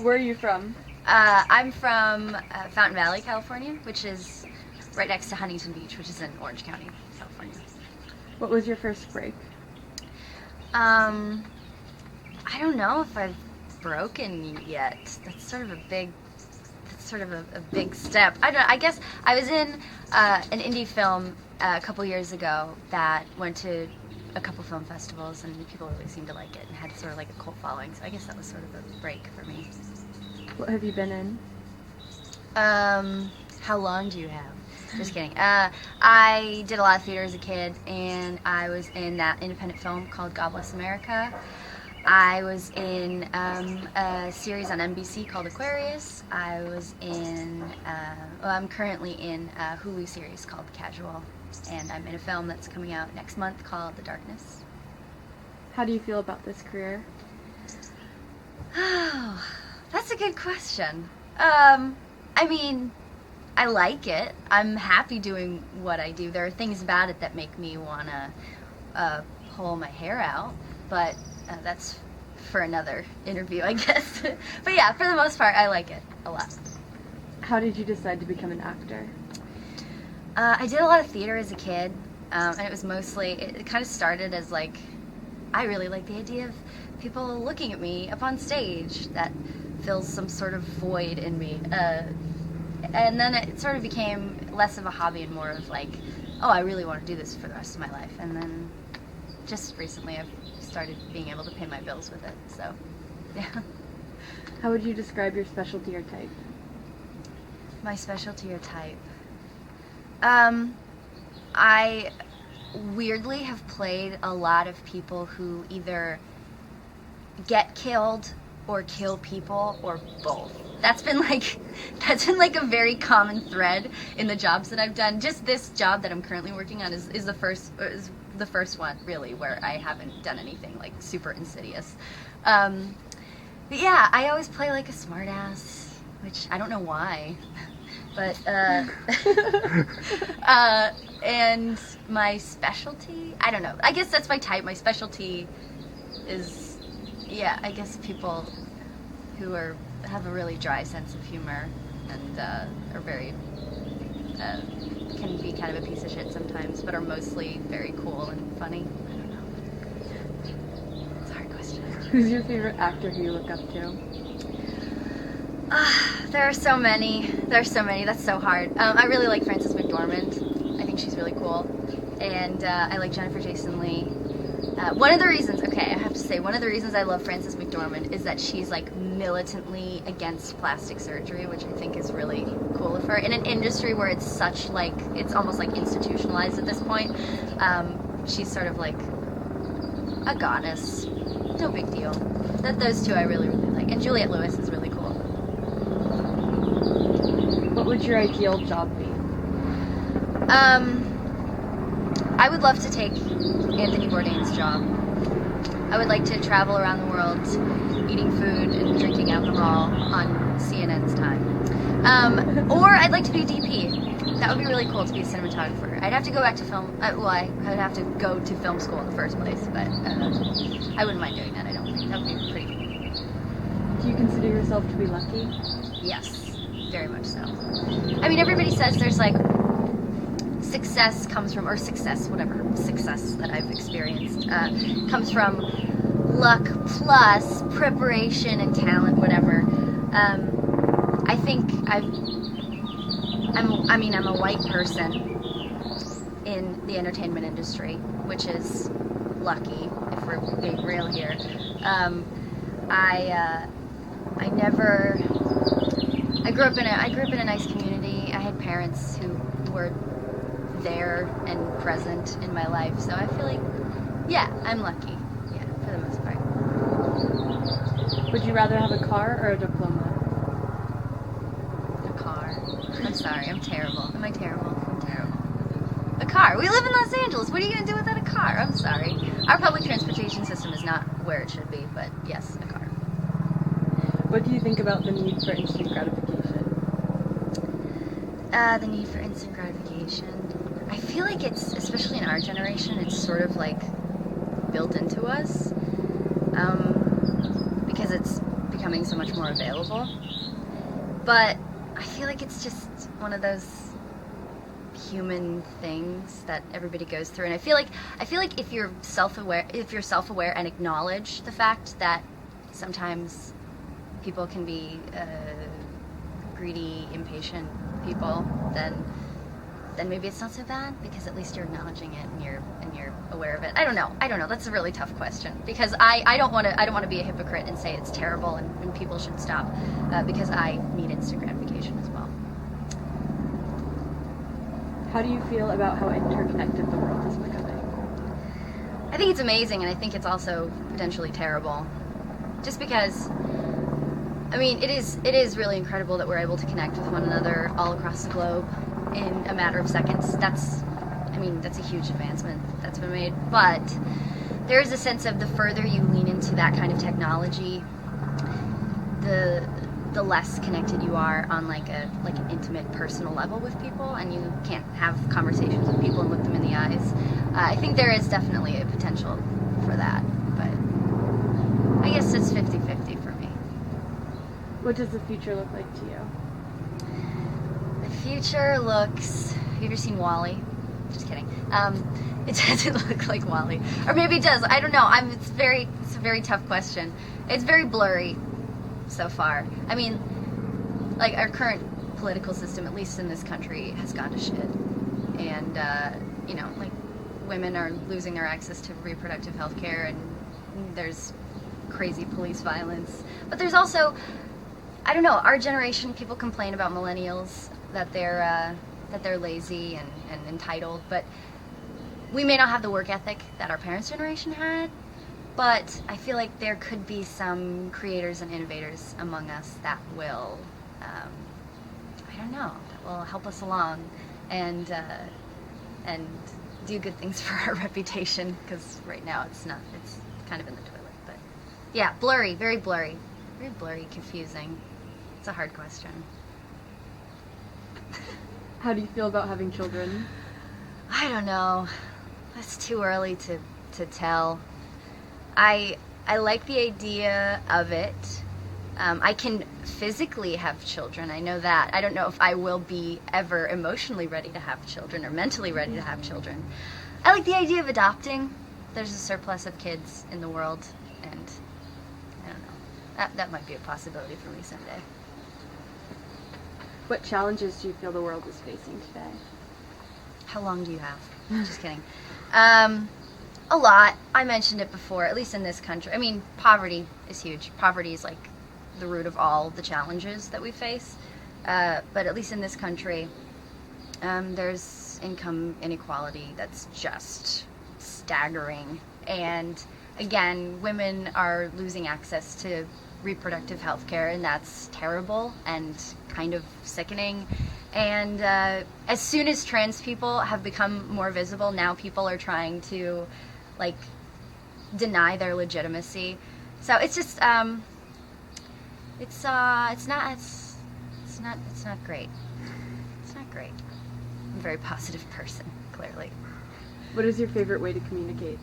Where are you from? I'm from Fountain Valley, California, which is right next to Huntington Beach, which is in Orange County, California. What was your first break? I don't know if I've broken yet. That's sort of a big step. I guess I was in an indie film a couple years ago that went to a couple film festivals, and people really seemed to like it and had sort of like a cult following. So I guess that was sort of a break for me. What have you been in? How long do you have? Just kidding. I did a lot of theater as a kid, and I was in that independent film called God Bless America. I was in a series on NBC called Aquarius. I was in, I'm currently in a Hulu series called The Casual, and I'm in a film that's coming out next month called The Darkness. How do you feel about this career? Oh, that's a good question. I mean, I like it. I'm happy doing what I do. There are things about it that make me want to pull my hair out, but that's for another interview, I guess. But yeah, for the most part, I like it a lot. How did you decide to become an actor? I did a lot of theater as a kid, and it was mostly, it kind of started as like, I really like the idea of people looking at me up on stage. That fills some sort of void in me. And then it sort of became less of a hobby and more of like, oh, I really want to do this for the rest of my life. And then just recently I've started being able to pay my bills with it, so yeah. How would you describe your specialty or type? My specialty or type? I weirdly have played a lot of people who either get killed or kill people or both. That's been like a very common thread in the jobs that I've done. Just this job that I'm currently working on is the first one really where I haven't done anything like super insidious. But yeah, I always play like a smartass, which I don't know why. But and my specialty, I don't know. I guess that's my type. My specialty is, yeah, I guess people who have a really dry sense of humor and are very can be kind of a piece of shit sometimes, but are mostly very cool and funny. I don't know. It's a hard question. Who's your favorite actor who you look up to? There are so many. That's so hard. I really like Frances McDormand. I think she's really cool. And I like Jennifer Jason Leigh. One of the reasons I love Frances McDormand is that she's like militantly against plastic surgery, which I think is really cool of her. In an industry where it's such like, it's almost like institutionalized at this point, she's sort of like a goddess. No big deal. Those two I really, really like. And Juliette Lewis is really cool. What would your ideal job be? I would love to take Anthony Bourdain's job. I would like to travel around the world eating food and drinking alcohol on CNN's time. Or I'd like to be a DP. That would be really cool to be a cinematographer. I'd have to go back to film. I would have to go to film school in the first place, but I wouldn't mind doing that, I don't think. That would be pretty cool. Do you consider yourself to be lucky? Yes, very much so. I mean, everybody says there's like success that I've experienced comes from luck plus preparation and talent, whatever. I think I'm a white person in the entertainment industry, which is lucky if we're being real here. I grew up in a nice community. I had parents who were there and present in my life, so I feel like, yeah, I'm lucky, yeah, for the most part. Would you rather have a car or a diploma? A car. I'm sorry, I'm terrible. Am I terrible? I'm terrible. A car. We live in Los Angeles. What are you going to do without a car? I'm sorry. Our public transportation system is not where it should be, but yes, a car. What do you think about the need for instant gratification? The need for instant gratification. I feel like it's, especially in our generation, it's sort of like built into us. Because it's becoming so much more available. But I feel like it's just one of those human things that everybody goes through, and I feel like if you're self-aware and acknowledge the fact that sometimes people can be greedy, impatient people, then maybe it's not so bad, because at least you're acknowledging it and you're aware of it. I don't know. That's a really tough question, because I don't want to be a hypocrite and say it's terrible and people should stop, because I need instant gratification as well. How do you feel about how interconnected the world is becoming? I think it's amazing, and I think it's also potentially terrible. Just because, I mean, it is really incredible that we're able to connect with one another all across the globe in a matter of seconds. That's a huge advancement that's been made. But there is a sense of the further you lean into that kind of technology, the less connected you are on like an intimate personal level with people, and you can't have conversations with people and look them in the eyes. I think there is definitely a potential for that, but I guess it's 50-50 for me. What does the future look like to you? The future looks... Have you ever seen WALL-E? Just kidding. It doesn't look like WALL-E. Or maybe it does. I don't know. It's a very tough question. It's very blurry so far. I mean, like, our current political system, at least in this country, has gone to shit. And, like, women are losing their access to reproductive health care, and there's crazy police violence. But there's also, I don't know, our generation, people complain about millennials, that they're lazy and entitled, but we may not have the work ethic that our parents' generation had, but I feel like there could be some creators and innovators among us that will, that will help us along and do good things for our reputation, because right now it's kind of in the toilet. But yeah, blurry, very blurry, confusing. It's a hard question. How do you feel about having children? I don't know. It's too early to tell. I like the idea of it. I can physically have children. I know that. I don't know if I will be ever emotionally ready to have children or mentally ready to have children. I like the idea of adopting. There's a surplus of kids in the world, and I don't know. That might be a possibility for me someday. What challenges do you feel the world is facing today? How long do you have? Just kidding. A lot. I mentioned it before, at least in this country. I mean, poverty is huge. Poverty is like the root of all the challenges that we face. But at least in this country, there's income inequality that's just staggering. And again, women are losing access to reproductive health care, and that's terrible and kind of sickening. And as soon as trans people have become more visible, now people are trying to like deny their legitimacy. So it's just it's not great. It's not great. I'm a very positive person, clearly. What is your favorite way to communicate?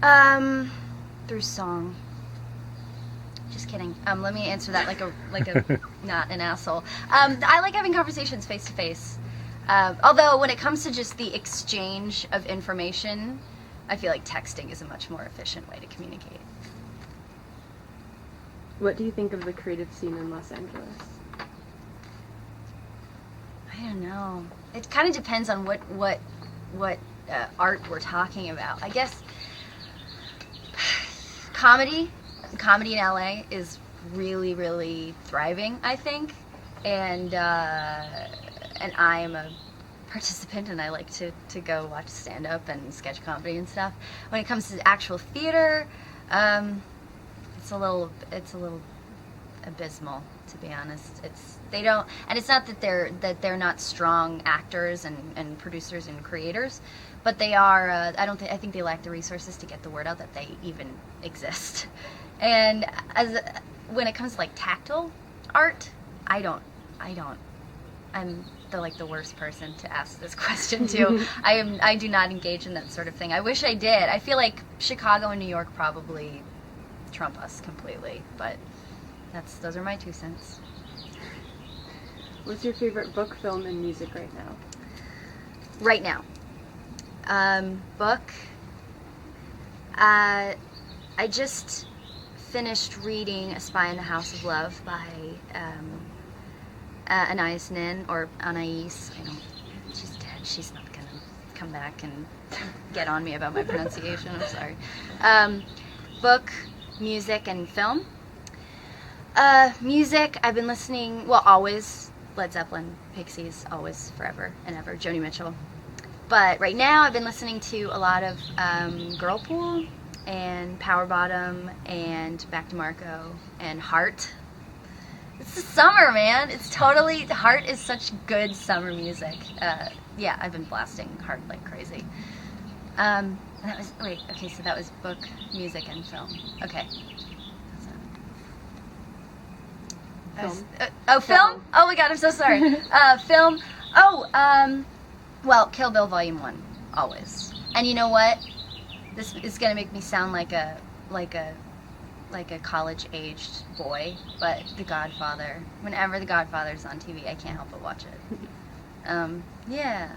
Through song. Just kidding. Let me answer that like a not an asshole. I like having conversations face to face. Although when it comes to just the exchange of information, I feel like texting is a much more efficient way to communicate. What do you think of the creative scene in Los Angeles? I don't know. It kind of depends on what art we're talking about. I guess comedy in LA is really, really thriving, I think, and I am a participant, and I like to go watch stand-up and sketch comedy and stuff. When it comes to actual theater, it's a little abysmal, to be honest. It's not that they're not strong actors and producers and creators, but they are. I think they lack the resources to get the word out that they even exist. And when it comes to like tactile art, I'm the worst person to ask this question to. I do not engage in that sort of thing. I wish I did. I feel like Chicago and New York probably trump us completely, but those are my 2 cents. What's your favorite book, film, and music right now? Right now. Book. I just finished reading A Spy in the House of Love by Anais Nin, or Anais. She's dead. She's not gonna come back and get on me about my pronunciation. I'm sorry. Book, music, and film. Music, I've been listening, well, always Led Zeppelin, Pixies, always, forever and ever, Joni Mitchell. But right now I've been listening to a lot of Girlpool and Power Bottom and Back to Marco and Heart. It's the summer, man. It's totally, Heart is such good summer music. Yeah, I've been blasting Heart like crazy. So that was book, music, and film. Okay. Film? Oh my god, I'm so sorry. Film. Well, Kill Bill Volume 1, always. And you know what? This is gonna make me sound like a college-aged boy, but The Godfather. Whenever The Godfather's on TV, I can't help but watch it. Yeah.